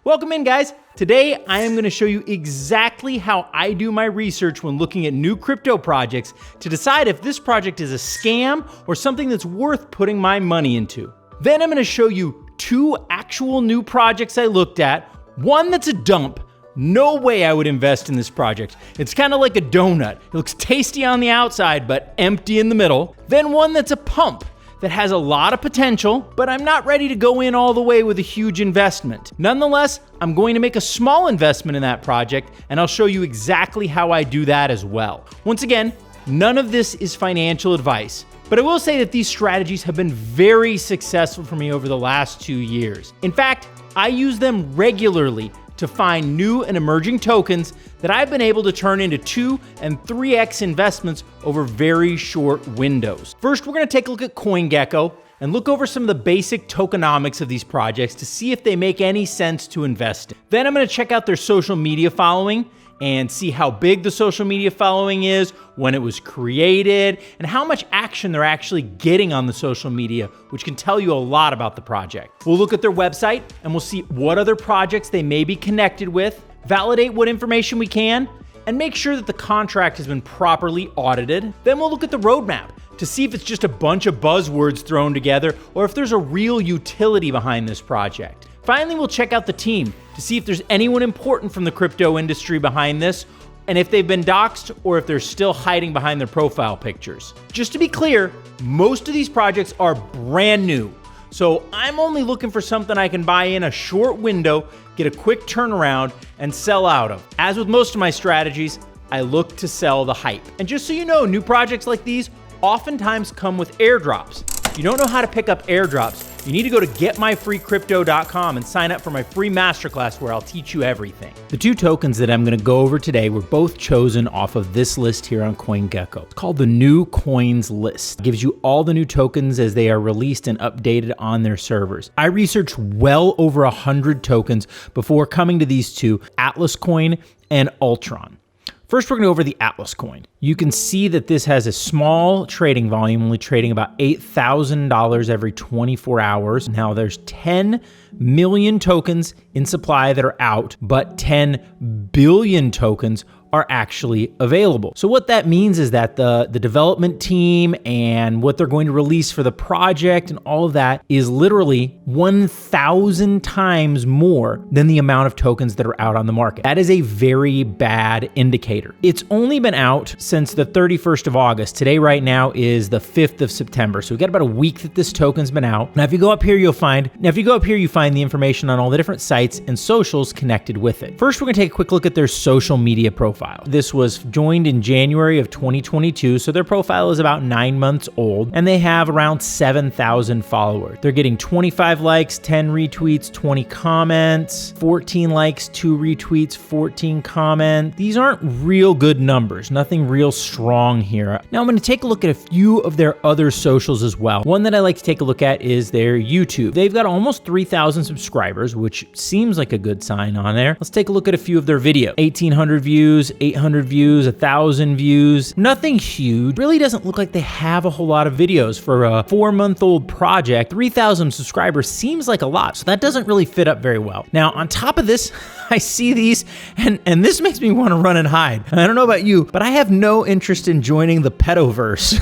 Welcome in, guys. Today, I am going to show you exactly how I do my research when looking at new crypto projects to decide if this project is a scam or something that's worth putting my money into. Then I'm going to show you two actual new projects I looked at, one that's a dump. No way I would invest in this project. It's kind of like a donut. It looks tasty on the outside, but empty in the middle. Then one that's a pump that has a lot of potential, but I'm not ready to go in all the way with a huge investment. Nonetheless, I'm going to make a small investment in that project, and I'll show you exactly how I do that as well. Once again, none of this is financial advice, but I will say that these strategies have been very successful for me over the last 2 years. In fact, I use them regularly to find new and emerging tokens that I've been able to turn into 2 and 3x investments over very short windows. First, we're gonna take a look at CoinGecko and look over some of the basic tokenomics of these projects to see if they make any sense to invest in. Then I'm gonna check out their social media following and see how big the social media following is, when it was created, and how much action they're actually getting on the social media, which can tell you a lot about the project. We'll look at their website and we'll see what other projects they may be connected with, validate what information we can, and make sure that the contract has been properly audited. Then we'll look at the roadmap to see if it's just a bunch of buzzwords thrown together or if there's a real utility behind this project. Finally, we'll check out the team to see if there's anyone important from the crypto industry behind this, and if they've been doxxed or if they're still hiding behind their profile pictures. Just to be clear, most of these projects are brand new, so I'm only looking for something I can buy in a short window, get a quick turnaround, and sell out of. As with most of my strategies, I look to sell the hype. And just so you know, new projects like these oftentimes come with airdrops. If you don't know how to pick up airdrops, you need to go to getmyfreecrypto.com and sign up for my free masterclass where I'll teach you everything. The two tokens that I'm going to go over today were both chosen off of this list here on CoinGecko. It's called the New Coins List. It gives you all the new tokens as they are released and updated on their servers. I researched well over 100 tokens before coming to these two, Atlas Coin and Ultron. First, we're going to go over the Atlas coin. You can see that this has a small trading volume, only trading about $8,000 every 24 hours. Now there's 10 million tokens in supply that are out, but 10 billion tokens are actually available. So what that means is that the development team and what they're going to release for the project and all of that is literally 1,000 times more than the amount of tokens that are out on the market. That is a very bad indicator. It's only been out since the 31st of August. Today, right now, is the 5th of September. So we got about a week that this token's been out. Now, if you go up here, you find the information on all the different sites and socials connected with it. First, we're gonna take a quick look at their social media profile. This was joined in January of 2022, so their profile is about 9 months old, and they have around 7,000 followers. They're getting 25 likes, 10 retweets, 20 comments, 14 likes, 2 retweets, 14 comments. These aren't real good numbers, nothing real strong here. Now I'm going to take a look at a few of their other socials as well. One that I like to take a look at is their YouTube. They've got almost 3,000 subscribers, which seems like a good sign on there. Let's take a look at a few of their videos. 1,800 views, 800 views, 1,000 views, nothing huge. Really doesn't look like they have a whole lot of videos for a 4-month-old project. 3,000 subscribers seems like a lot, so that doesn't really fit up very well. Now, on top of this, I see these, and this makes me want to run and hide. I don't know about you, but I have no interest in joining the petoverse,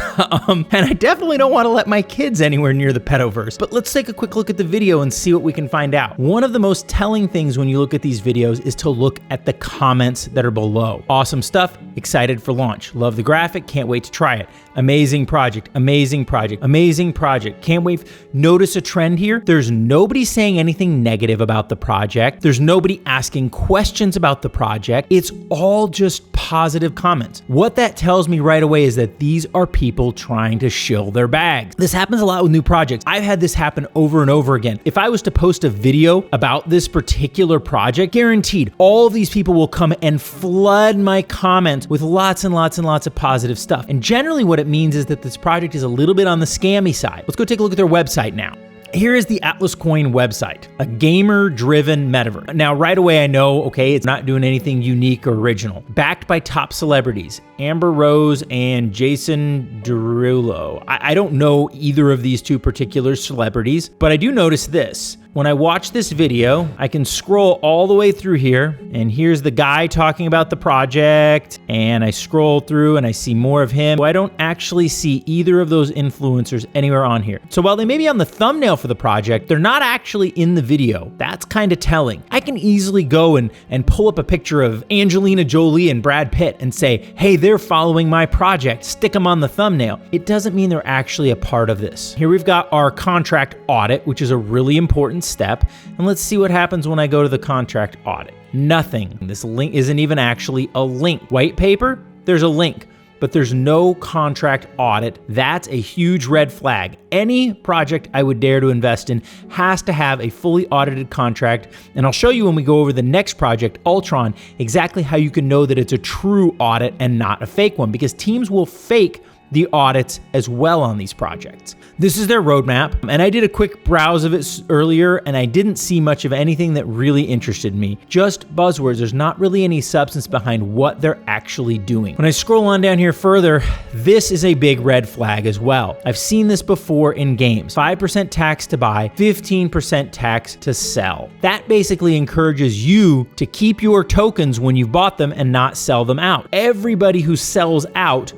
and I definitely don't want to let my kids anywhere near the petoverse. But let's take a quick look at the video and see what we can find out. One of the most telling things when you look at these videos is to look at the comments that are below. Awesome stuff, excited for launch. Love the graphic, can't wait to try it. Amazing project, amazing project, amazing project. Can't wait. Notice a trend here. There's nobody saying anything negative about the project. There's nobody asking questions about the project. It's all just positive comments. What that tells me right away is that these are people trying to shill their bags. This happens a lot with new projects. I've had this happen over and over again. If I was to post a video about this particular project, guaranteed all of these people will come and flood my comments with lots and lots and lots of positive stuff. And generally what it means is that this project is a little bit on the scammy side. Let's go take a look at their website now. Here is the Atlas Coin website, a gamer-driven metaverse. Now, right away, I know, okay, it's not doing anything unique or original. Backed by top celebrities, Amber Rose and Jason Derulo. I don't know either of these two particular celebrities, but I do notice this. When I watch this video, I can scroll all the way through here, and here's the guy talking about the project, and I scroll through and I see more of him. I don't actually see either of those influencers anywhere on here. So while they may be on the thumbnail for the project, they're not actually in the video. That's kind of telling. I can easily go and pull up a picture of Angelina Jolie and Brad Pitt and say, hey, they're following my project, stick them on the thumbnail. It doesn't mean they're actually a part of this. Here we've got our contract audit, which is a really important step. And let's see what happens when I go to the contract audit. Nothing. This link isn't even actually a link. White paper, there's a link, but there's no contract audit. That's a huge red flag. Any project I would dare to invest in has to have a fully audited contract. And I'll show you when we go over the next project, Ultron, exactly how you can know that it's a true audit and not a fake one, because teams will fake the audits as well on these projects. This is their roadmap, and I did a quick browse of it earlier, and I didn't see much of anything that really interested me. Just buzzwords. There's not really any substance behind what they're actually doing. When I scroll on down here further, this is a big red flag as well. I've seen this before in games. 5% tax to buy, 15% tax to sell. That basically encourages you to keep your tokens when you've bought them and not sell them out. Everybody who sells out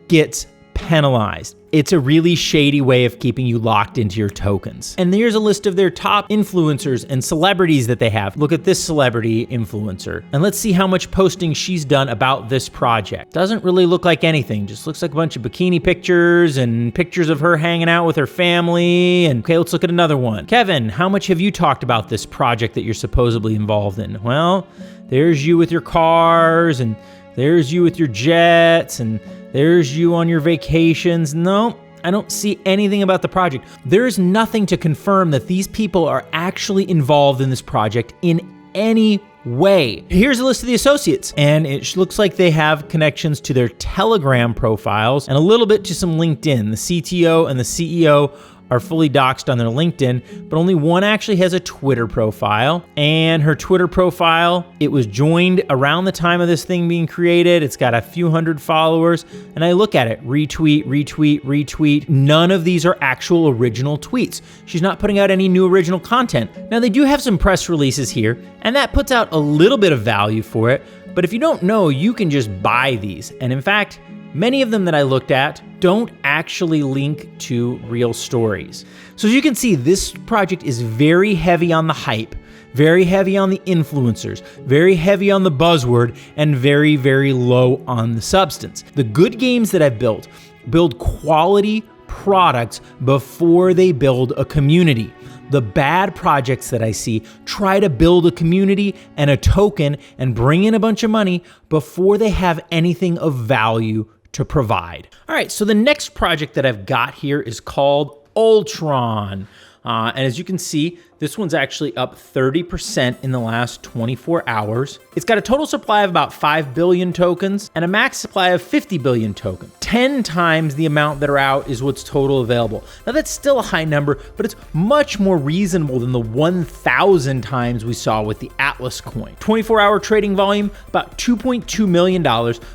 gets penalized. It's a really shady way of keeping you locked into your tokens. And here's a list of their top influencers and celebrities that they have. Look at this celebrity influencer. And let's see how much posting she's done about this project. Doesn't really look like anything. Just looks like a bunch of bikini pictures and pictures of her hanging out with her family. And okay, let's look at another one. Kevin, how much have you talked about this project that you're supposedly involved in? Well, there's you with your cars, and there's you with your jets, and there's you on your vacations. No, I don't see anything about the project. There is nothing to confirm that these people are actually involved in this project in any way. Here's a list of the associates, and it looks like they have connections to their Telegram profiles and a little bit to some LinkedIn. The CTO and the CEO are fully doxed on their LinkedIn, but only one actually has a Twitter profile. And her Twitter profile, it was joined around the time of this thing being created. It's got a few hundred followers, and I look at it, retweet, retweet, retweet. None of these are actual original tweets. She's not putting out any new original content. Now, they do have some press releases here, and that puts out a little bit of value for it, but if you don't know, you can just buy these. And in fact, many of them that I looked at don't actually link to real stories. So as you can see, this project is very heavy on the hype, very heavy on the influencers, very heavy on the buzzword, and very, very low on the substance. The good games that I've built build quality products before they build a community. The bad projects that I see try to build a community and a token and bring in a bunch of money before they have anything of value to provide. All right, so the next project that I've got here is called Ultron. And as you can see, this one's actually up 30% in the last 24 hours. It's got a total supply of about 5 billion tokens and a max supply of 50 billion tokens. 10 times the amount that are out is what's total available. Now that's still a high number, but it's much more reasonable than the 1,000 times we saw with the Atlas coin. 24-hour trading volume, about $2.2 million.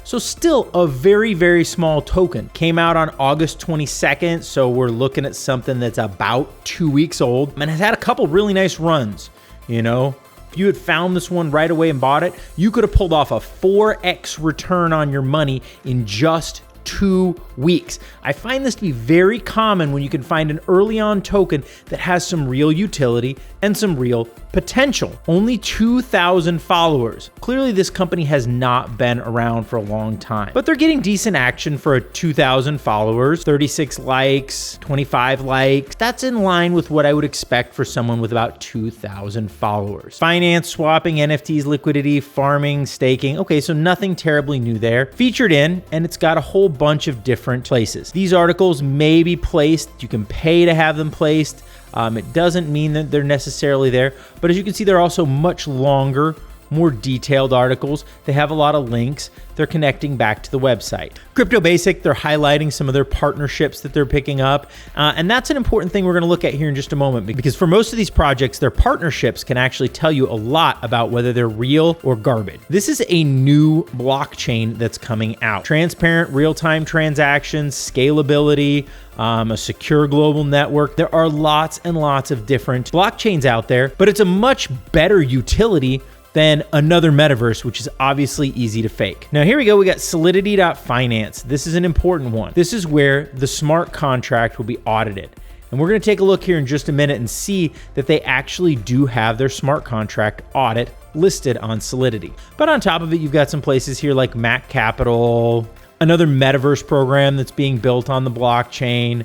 So still a very, very small token. Came out on August 22nd, so we're looking at something that's about 2 weeks old and has had a couple really nice runs. You know, if you had found this one right away and bought it, you could have pulled off a 4x return on your money in just 2 weeks. I find this to be very common when you can find an early on token that has some real utility and some real potential. Only 2,000 followers. Clearly this company has not been around for a long time, but they're getting decent action for a 2,000 followers, 36 likes, 25 likes. That's in line with what I would expect for someone with about 2,000 followers. Finance, swapping, NFTs, liquidity, farming, staking. Okay, so nothing terribly new there. Featured in, and it's got a whole bunch of different places. These articles may be placed. You can pay to have them placed. It doesn't mean that they're necessarily there, but as you can see, they're also much longer, more detailed articles. They have a lot of links. They're connecting back to the website. Crypto Basic, they're highlighting some of their partnerships that they're picking up. And that's an important thing we're gonna look at here in just a moment, because for most of these projects, their partnerships can actually tell you a lot about whether they're real or garbage. This is a new blockchain that's coming out. Transparent real-time transactions, scalability, a secure global network. There are lots and lots of different blockchains out there, but it's a much better utility than another metaverse, which is obviously easy to fake. Now here we go, we got Solidity.finance. This is an important one. This is where the smart contract will be audited. And we're gonna take a look here in just a minute and see that they actually do have their smart contract audit listed on Solidity. But on top of it, you've got some places here like Mac Capital, another metaverse program that's being built on the blockchain.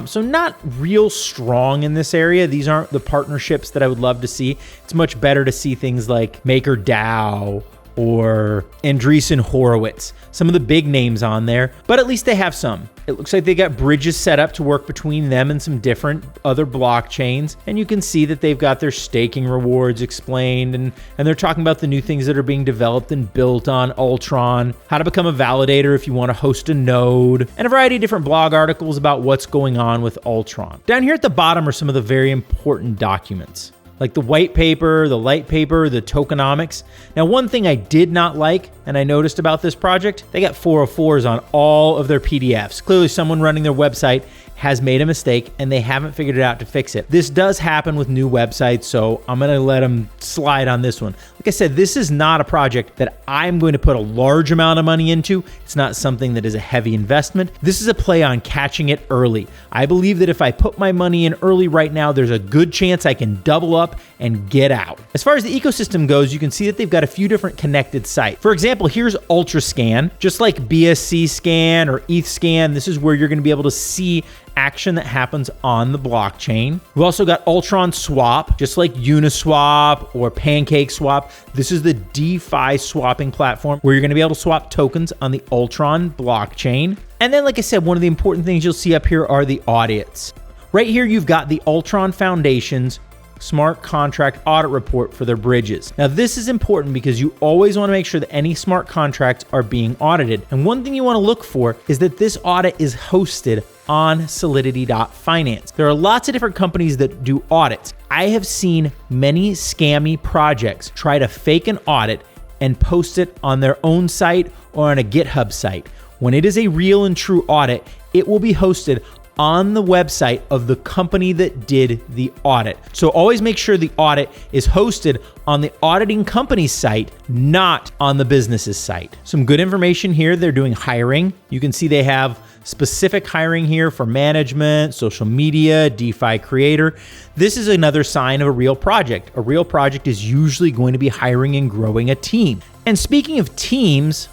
So not real strong in this area. These aren't the partnerships that I would love to see. It's much better to see things like MakerDAO or Andreessen Horowitz, some of the big names on there, but at least they have some. It looks like they got bridges set up to work between them and some different other blockchains. And you can see that they've got their staking rewards explained, and they're talking about the new things that are being developed and built on Ultron, how to become a validator if you want to host a node, and a variety of different blog articles about what's going on with Ultron. Down here at the bottom are some of the very important documents, like the white paper, the light paper, the tokenomics. Now, one thing I did not like, and I noticed about this project, they got 404s on all of their PDFs. Clearly someone running their website has made a mistake and they haven't figured it out to fix it. This does happen with new websites, so I'm gonna let them slide on this one. Like I said, this is not a project that I'm going to put a large amount of money into. It's not something that is a heavy investment. This is a play on catching it early. I believe that if I put my money in early right now, there's a good chance I can double up and get out. As far as the ecosystem goes, you can see that they've got a few different connected sites. For example, here's UltraScan, just like BSC Scan or ETH Scan. This is where you're gonna be able to see action that happens on the blockchain. We've also got Ultron Swap, just like Uniswap or PancakeSwap. This is the DeFi swapping platform where you're gonna be able to swap tokens on the Ultron blockchain. And then, like I said, one of the important things you'll see up here are the audits. Right here, you've got the Ultron Foundation's smart contract audit report for their bridges. Now, this is important because you always want to make sure that any smart contracts are being audited. And one thing you want to look for is that this audit is hosted on Solidity.finance. There are lots of different companies that do audits. I have seen many scammy projects try to fake an audit and post it on their own site or on a GitHub site. When it is a real and true audit, it will be hosted on the website of the company that did the audit. So always make sure the audit is hosted on the auditing company's site, not on the business's site. Some good information here. They're doing hiring. You can see they have specific hiring here for management, social media, DeFi creator. This is another sign of a real project. A real project is usually going to be hiring and growing a team. And speaking of teams,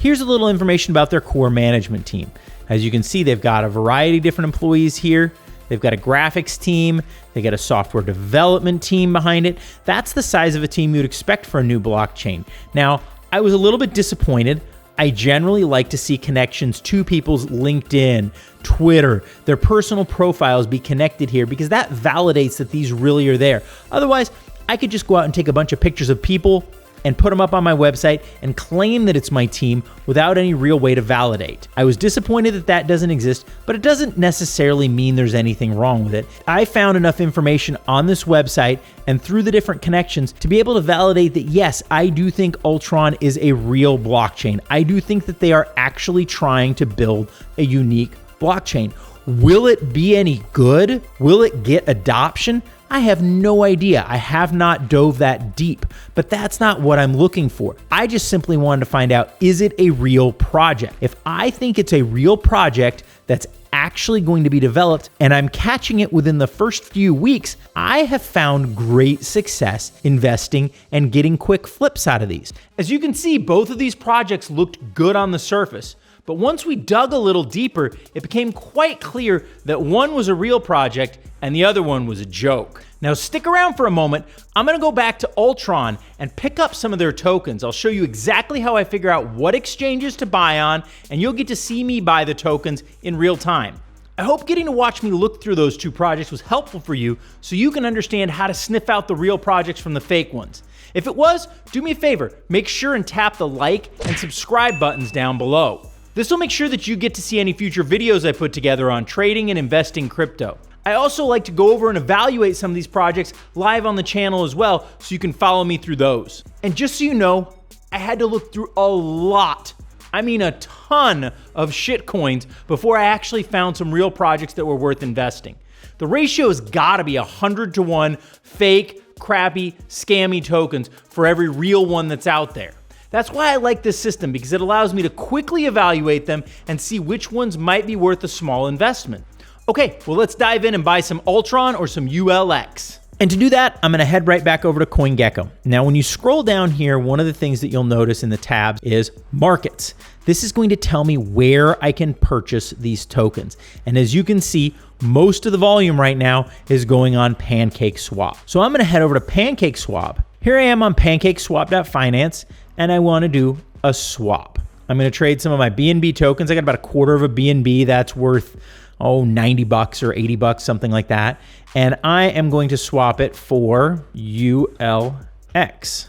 here's a little information about their core management team. As you can see, they've got a variety of different employees here. They've got a graphics team. They got a software development team behind it. That's the size of a team you'd expect for a new blockchain. Now, I was a little bit disappointed. I generally like to see connections to people's LinkedIn, Twitter, their personal profiles be connected here because that validates that these really are there. Otherwise, I could just go out and take a bunch of pictures of people and put them up on my website and claim that it's my team without any real way to validate. I was disappointed that that doesn't exist, but it doesn't necessarily mean there's anything wrong with it. I found enough information on this website and through the different connections to be able to validate that yes, I do think Ultron is a real blockchain. I do think that they are actually trying to build a unique blockchain. Will it be any good? Will it get adoption? I have no idea. I have not dove that deep, but that's not what I'm looking for. I just simply wanted to find out, is it a real project? If I think it's a real project that's actually going to be developed and I'm catching it within the first few weeks, I have found great success investing and getting quick flips out of these. As you can see, both of these projects looked good on the surface. But once we dug a little deeper, it became quite clear that one was a real project and the other one was a joke. Now stick around for a moment. I'm gonna go back to Ultron and pick up some of their tokens. I'll show you exactly how I figure out what exchanges to buy on, and you'll get to see me buy the tokens in real time. I hope getting to watch me look through those two projects was helpful for you so you can understand how to sniff out the real projects from the fake ones. If it was, do me a favor, make sure and tap the like and subscribe buttons down below. This will make sure that you get to see any future videos I put together on trading and investing crypto. I also like to go over and evaluate some of these projects live on the channel as well, so you can follow me through those. And just so you know, I had to look through a lot, I mean a ton of shitcoins before I actually found some real projects that were worth investing. The ratio has gotta be 100-to-1 fake, crappy, scammy tokens for every real one that's out there. That's why I like this system, because it allows me to quickly evaluate them and see which ones might be worth a small investment. Okay, well let's dive in and buy some Ultron or some ULX. And to do that, I'm gonna head right back over to CoinGecko. Now, when you scroll down here, one of the things that you'll notice in the tabs is markets. This is going to tell me where I can purchase these tokens. And as you can see, most of the volume right now is going on PancakeSwap. So I'm gonna head over to PancakeSwap. Here I am on PancakeSwap.finance, and I wanna do a swap. I'm gonna trade some of my BNB tokens. I got about a quarter of a BNB that's worth, $90 or $80, something like that. And I am going to swap it for ULX,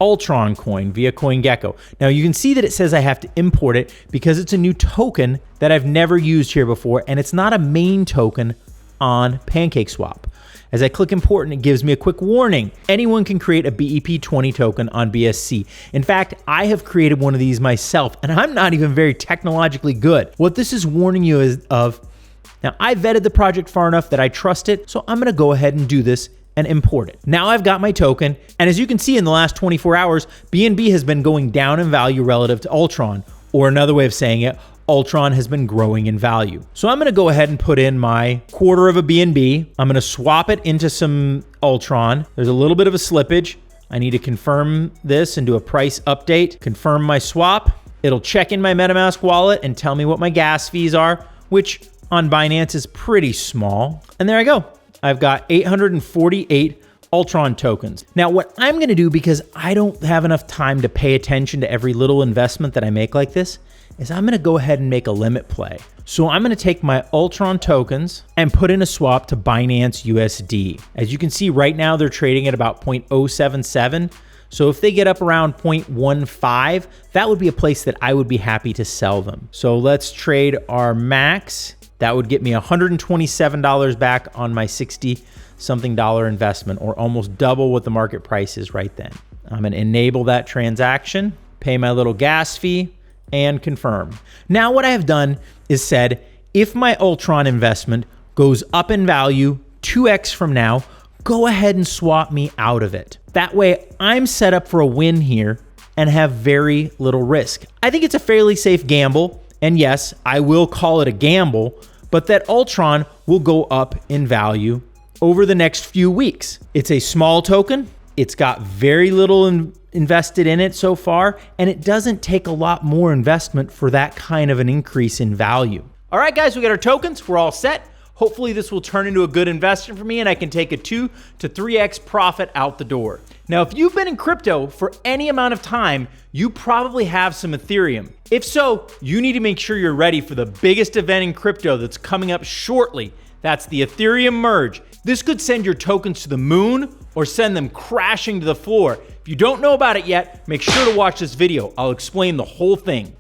Ultron coin via CoinGecko. Now you can see that it says I have to import it because it's a new token that I've never used here before, and it's not a main token on PancakeSwap. As I click import, and it gives me a quick warning. Anyone can create a BEP20 token on BSC. In fact, I have created one of these myself, and I'm not even very technologically good. What this is warning you of, now I vetted the project far enough that I trust it, so I'm gonna go ahead and do this and import it. Now I've got my token, and as you can see in the last 24 hours, BNB has been going down in value relative to Ultron, or another way of saying it, Ultron has been growing in value. So I'm gonna go ahead and put in my quarter of a BNB. I'm gonna swap it into some Ultron. There's a little bit of a slippage. I need to confirm this and do a price update. Confirm my swap. It'll check in my MetaMask wallet and tell me what my gas fees are, which on Binance is pretty small. And there I go. I've got 848 Ultron tokens. Now what I'm gonna do, because I don't have enough time to pay attention to every little investment that I make like this, is I'm gonna go ahead and make a limit play. So I'm gonna take my Ultron tokens and put in a swap to Binance USD. As you can see right now, they're trading at about 0.077. So if they get up around 0.15, that would be a place that I would be happy to sell them. So let's trade our max. That would get me $127 back on my 60-something dollar investment, or almost double what the market price is right then. I'm gonna enable that transaction, pay my little gas fee, and confirm. Now what I have done is said, if my Ultron investment goes up in value 2x from now, go ahead and swap me out of it. That way I'm set up for a win here and have very little risk. I think it's a fairly safe gamble, and yes, I will call it a gamble, but that Ultron will go up in value over the next few weeks. It's a small token. It's got very little invested in it so far, and it doesn't take a lot more investment for that kind of an increase in value. All right, guys, we got our tokens. We're all set. Hopefully this will turn into a good investment for me, and I can take a 2 to 3x profit out the door. Now, if you've been in crypto for any amount of time, you probably have some Ethereum. If so, you need to make sure you're ready for the biggest event in crypto that's coming up shortly. That's the Ethereum merge. This could send your tokens to the moon or send them crashing to the floor. If you don't know about it yet, make sure to watch this video. I'll explain the whole thing.